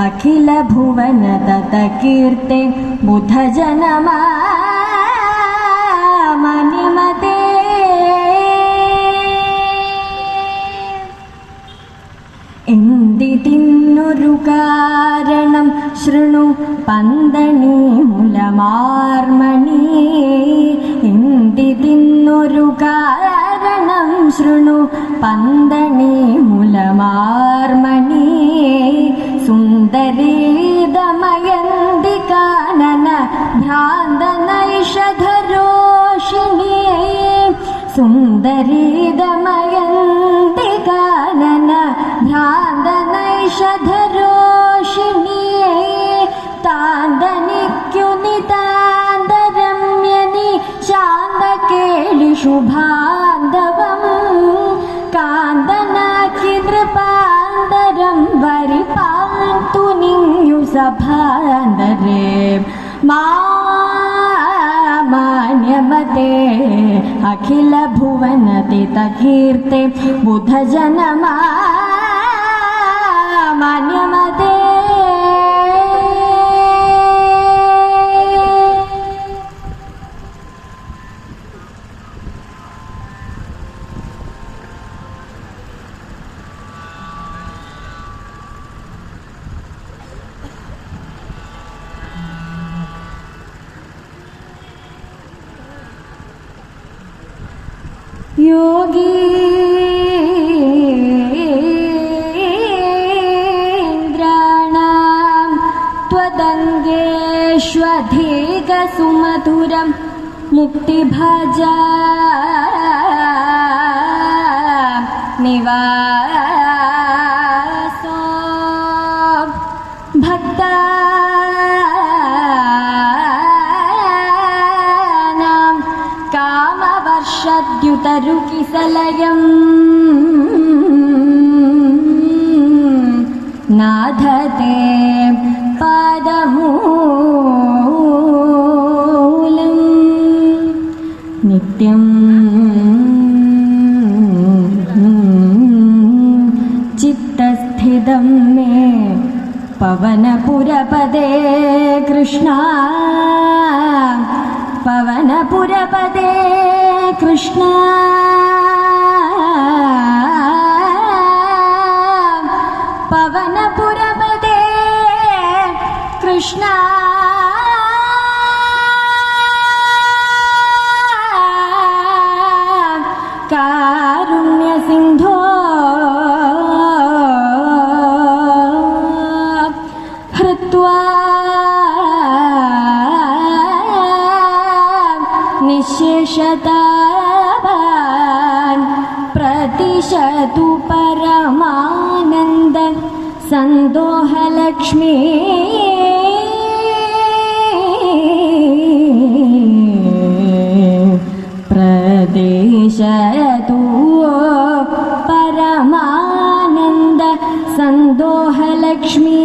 ಅಖಿಲ ಭುವನ ತತ ಕೀರ್ತೆ ಬುಧ ಜನಮ ಮನಿಮತೆ എന്തിതിന്നൊരു കാരണം ശൃണു പന്തണി മുലമാർമണി എന്തിതിന്നൊരു കാരണം ശൃണു പന്തണി മുലമാർമണി സുന്ദരീ ദമയന്തി കാനന ഭ്രാന്തനൈഷധരോഷിണി സുന്ദരീ ദമയന്തി കാനന ഭ്രാന്തനൈഷധരോഷിണി താന്തനിക്യുനിതാന്തരമ്യനി ശാന്തകേളി ശുഭാന്തവം കാന്തനാക്കി നൃപാന്തരം വരിപാന്തു നിന്യു സഭാന്തരേ മാന്യമതേ അഖില ഭുവനതിത കീർത്തെ ബുധ ജനമാ മാന്യമതേ. യോഗീന്ദ്രാണാം ത്വദംഗേഷ്വധികസുമധുരം മുക്തിഭജാ നിവാസോ ഭക്താനാം കാമവർഷദ്യുതരുകിസലയം നാഥത്തെ പാദമൂലം നിത്യം ചിത്തസ്ഥിതം മേ പവനപുരപദേ കൃഷ്ണ പവനപുരപദേ കൃഷ്ണ പവനപുരപദേ കൃഷ്ണ കാരുണ്യസിന്ധോ ഹൃത്വാ നിശേഷതാവാൻ പ്രതിശതു പരമാനന്ദ സന്തോഹലക്ഷ്മീ പ്രദേശതു പരമാനന്ദ സന്തോഹലക്ഷ്മീ